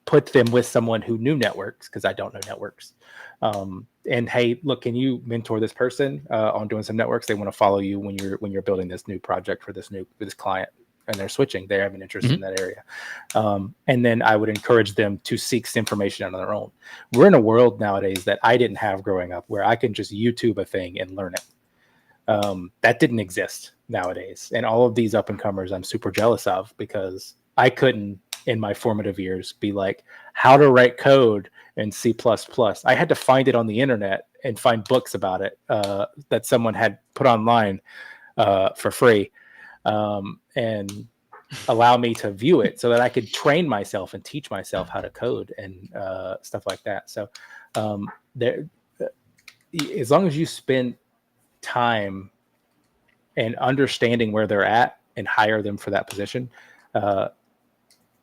put them with someone who knew networks, because I don't know networks. And hey, look, can you mentor this person on doing some networks? They want to follow you when you're building this new project for this client, and they're switching. They have an interest in that area. And then I would encourage them to seek information on their own. We're in a world nowadays that I didn't have growing up, where I can just YouTube a thing and learn it. That didn't exist nowadays. And all of these up and comers I'm super jealous of, because I couldn't, in my formative years, be like, how to write code in C++. I had to find it on the internet and find books about it that someone had put online for free. And allow me to view it so that I could train myself and teach myself how to code and stuff like that. So as long as you spend time and understanding where they're at and hire them for that position,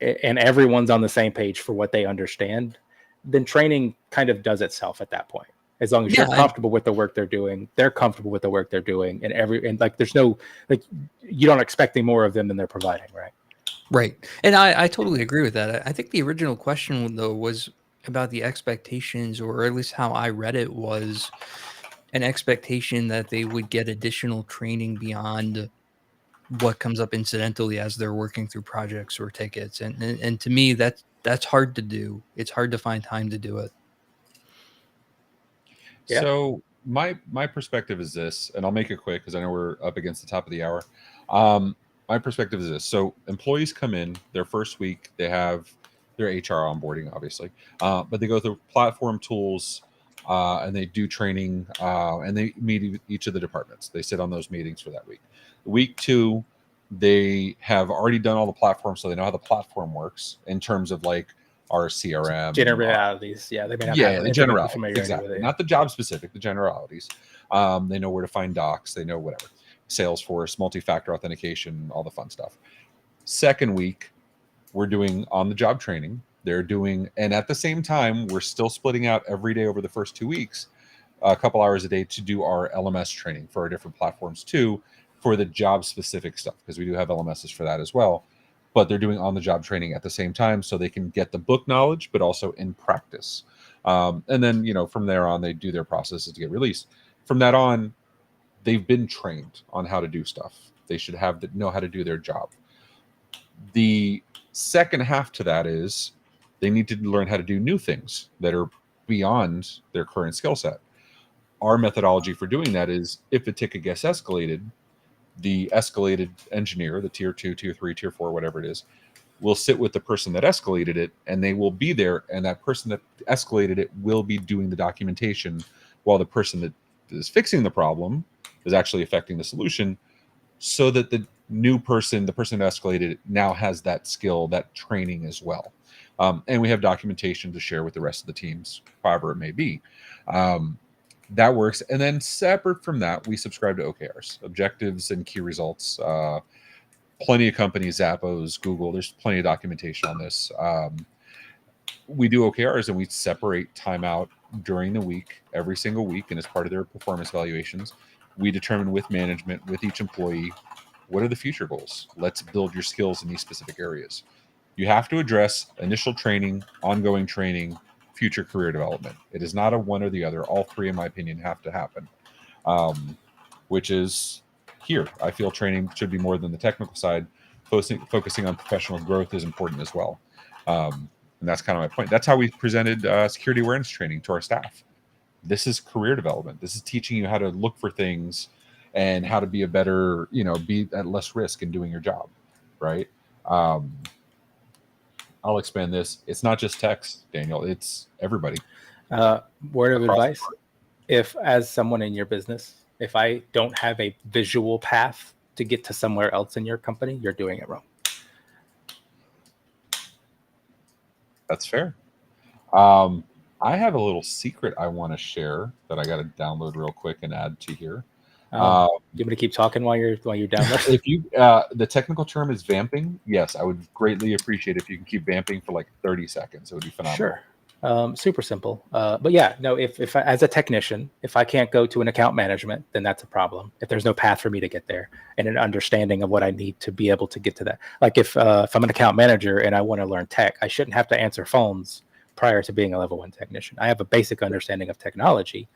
and everyone's on the same page for what they understand, then training kind of does itself at that point. As long as you're comfortable with the work they're doing, they're comfortable with the work they're doing, and like, there's no, like, you don't expect any more of them than they're providing, right? Right. And I totally agree with that. I think the original question, though, was about the expectations, or at least how I read it, was an expectation that they would get additional training beyond what comes up incidentally as they're working through projects or tickets. And to me, that's hard to do. It's hard to find time to do it. Yeah. So my perspective is this, and I'll make it quick because I know we're up against the top of the hour. My perspective is this: so employees come in their first week, they have their HR onboarding, obviously, but they go through platform tools, and they do training, and they meet each of the departments. They sit on those meetings for that week. Week 2, they have already done all the platforms, so they know how the platform works in terms of like our CRM, Generalities. Yeah, they may not yeah, have the intimate generalities, familiarity exactly. with it. Not the job specific, the generalities. They know where to find docs. They know whatever. Salesforce, multi-factor authentication, all the fun stuff. Second week, we're doing on-the-job training. They're doing, and at the same time, we're still splitting out every day over the first 2 weeks, a couple hours a day to do our LMS training for our different platforms too, for the job-specific stuff, because we do have LMSs for that as well. But they're doing on-the-job training at the same time, so they can get the book knowledge, but also in practice. And then, from there on, they do their processes to get released. From that on, they've been trained on how to do stuff. They should know how to do their job. The second half to that is they need to learn how to do new things that are beyond their current skill set. Our methodology for doing that is if a ticket gets escalated, the escalated engineer, the tier 2, tier 3, tier 4, whatever it is, will sit with the person that escalated it, and they will be there, and that person that escalated it will be doing the documentation while the person that is fixing the problem is actually affecting the solution, so that the new person, the person who escalated it, now has that skill, that training as well. And we have documentation to share with the rest of the teams, however it may be. That works. And then separate from that, we subscribe to OKRs, objectives and key results. Plenty of companies, Zappos, Google, there's plenty of documentation on this. We do OKRs, and we separate time out during the week, every single week, and as part of their performance evaluations, we determine with management, with each employee, what are the future goals? Let's build your skills in these specific areas. You have to address initial training, ongoing training, future career development. It is not a one or the other. All three, in my opinion, have to happen, which is here. I feel training should be more than the technical side. Focusing on professional growth is important as well. And that's kind of my point. That's how we presented security awareness training to our staff. This is career development. This is teaching you how to look for things and how to be a better, be at less risk in doing your job, right? I'll expand this. It's not just techs, Daniel. It's everybody. Word of Across the advice: if, as someone in your business, if I don't have a visual path to get to somewhere else in your company, you're doing it wrong. That's fair. I have a little secret I want to share that I got to download real quick and add to here. You want me to keep talking while you're downloading? If you, the technical term is vamping. Yes, I would greatly appreciate if you can keep vamping for like 30 seconds. It would be phenomenal. Sure. Super simple. But yeah, no, if I, as a technician, if I can't go to an account management, then that's a problem. If there's no path for me to get there and an understanding of what I need to be able to get to that. Like if I'm an account manager and I want to learn tech, I shouldn't have to answer phones prior to being a level 1 technician. I have a basic understanding of technology.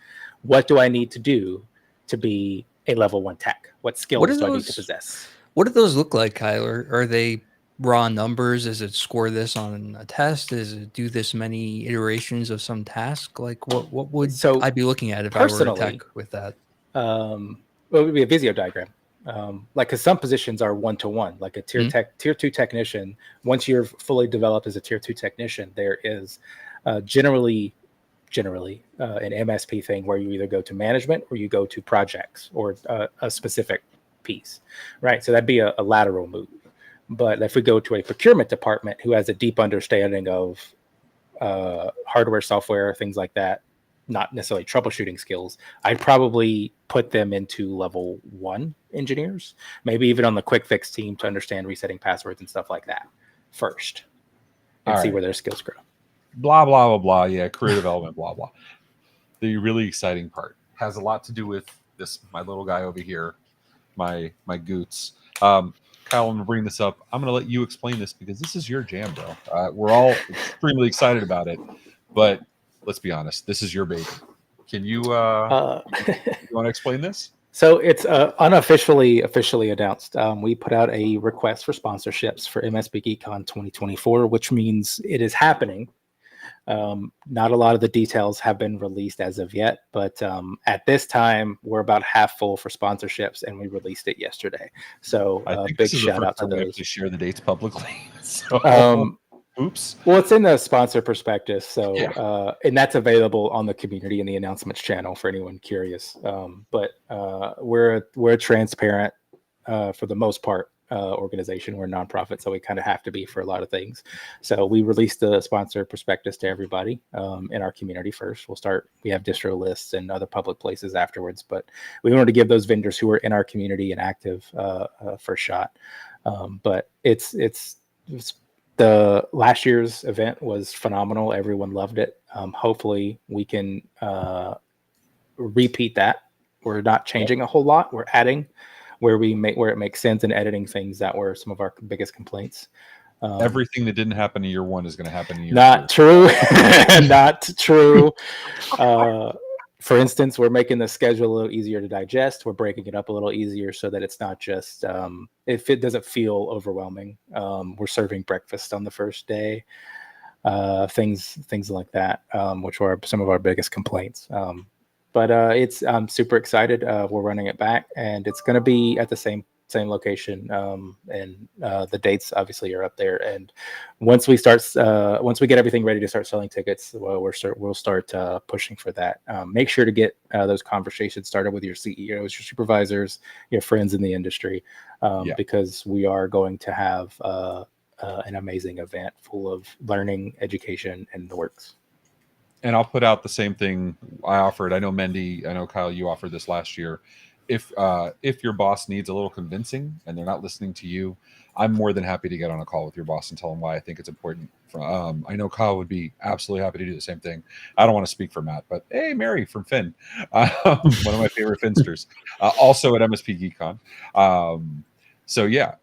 What do I need to do to be a level 1 tech? What skills do I need to possess? What do those look like, Kyler? Are they raw numbers? Is it score this on a test? Is it do this many iterations of some task? Like what would I be looking at if I were a tech with that? Well, it would be a Visio diagram. Because some positions are 1-to-1, like a tier 2 technician. Once you're fully developed as a tier 2 technician, there is generally an MSP thing where you either go to management or you go to projects or a specific piece, right? So that'd be a lateral move. But if we go to a procurement department who has a deep understanding of hardware, software, things like that, not necessarily troubleshooting skills, I'd probably put them into level 1 engineers, maybe even on the quick fix team to understand resetting passwords and stuff like that first, and see where their skills grow. Blah, blah, blah, blah. Yeah, career development, blah, blah. The really exciting part has a lot to do with this, my little guy over here, my goots. Kyle, I'm going to bring this up. I'm going to let you explain this because this is your jam, bro. We're all extremely excited about it, but let's be honest, this is your baby. Can you, you want to explain this? So it's officially announced. We put out a request for sponsorships for MSP GeekCon 2024, which means it is happening. Not a lot of the details have been released as of yet, but at this time, we're about half full for sponsorships, and we released it yesterday. So I think big this is shout the out first to time we those. actually share the dates publicly. So, oops. Well, it's in the sponsor prospectus, so Yeah. and that's available on the community and the announcements channel for anyone curious. But we're transparent for the most part organization. We're a nonprofit, so we kind of have to be for a lot of things. So we released the sponsor prospectus to everybody in our community first. We have distro lists and other public places afterwards, but we wanted to give those vendors who are in our community and active first shot. But it's the last year's event was phenomenal. Everyone loved it. Hopefully we can repeat that. We're not changing a whole lot. We're adding where it makes sense and editing things that were some of our biggest complaints. Everything that didn't happen in year one is going to happen in year not two. True. Not true. For instance, we're making the schedule a little easier to digest. We're breaking it up a little easier so that it's not just if it doesn't feel overwhelming. We're serving breakfast on the first day, things like that, which were some of our biggest complaints. But I'm super excited. We're running it back, and it's going to be at the same location. And the dates obviously are up there. And once we get everything ready to start selling tickets, we'll start pushing for that. Make sure to get those conversations started with your CEOs, your supervisors, your friends in the industry, because we are going to have an amazing event full of learning, education, and the works. And I'll put out the same thing I offered. I know Mendy, I know Kyle, you offered this last year. If your boss needs a little convincing and they're not listening to you, I'm more than happy to get on a call with your boss and tell them why I think it's important. I know Kyle would be absolutely happy to do the same thing. I don't want to speak for Matt, but hey, Mary from Finn, one of my favorite Finsters, also at MSP GeekCon. So yeah,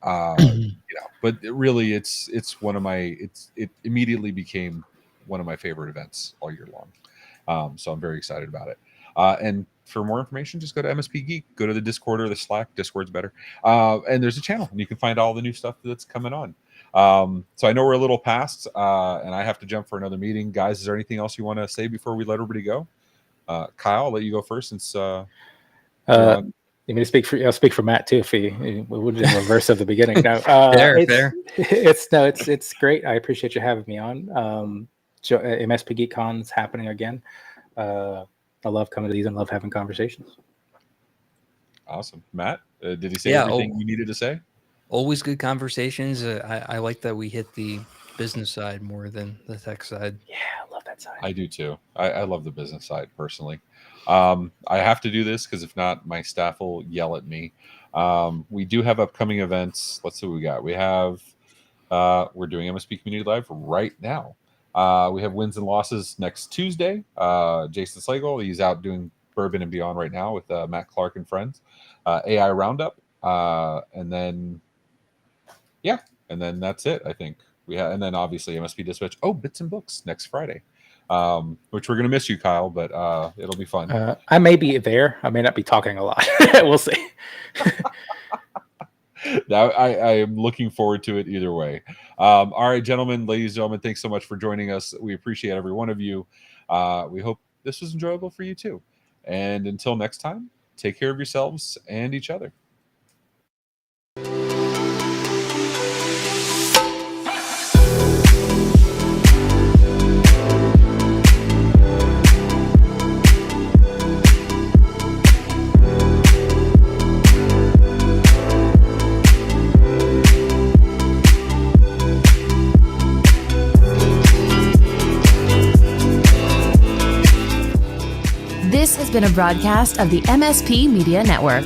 but really, it immediately became one of my favorite events all year long. So I'm very excited about it. And for more information, just go to MSP Geek, go to the Discord or the Slack. Discord's better. And there's a channel, and you can find all the new stuff that's coming on. So I know we're a little past, and I have to jump for another meeting. Guys, is there anything else you want to say before we let everybody go? Kyle, I'll let you go first since you want me to speak for? I'll speak for Matt too. If we would in reverse of the beginning. No, fair. It's great. I appreciate you having me on. MSP GeekCon is happening again. I love coming to these and love having conversations. Awesome. Matt, did he say everything you needed to say? Always good conversations. I like that we hit the business side more than the tech side. Yeah, I love that side. I do too. I love the business side personally. I have to do this because if not, my staff will yell at me. We do have upcoming events. Let's see what we got. We have we're doing MSP Community Live right now. We have wins and losses next Tuesday. Jason Slagle, he's out doing Bourbon and Beyond right now with Matt Clark and friends. AI Roundup, and then that's it. I think and then obviously MSP Dispatch. Oh, Bits and Books next Friday, which we're gonna miss you, Kyle, but it'll be fun. I may be there. I may not be talking a lot. We'll see. I am looking forward to it either way. All right, gentlemen, ladies and gentlemen, thanks so much for joining us. We appreciate every one of you. We hope this was enjoyable for you too. And until next time, take care of yourselves and each other. This has been a broadcast of the MSP Media Network.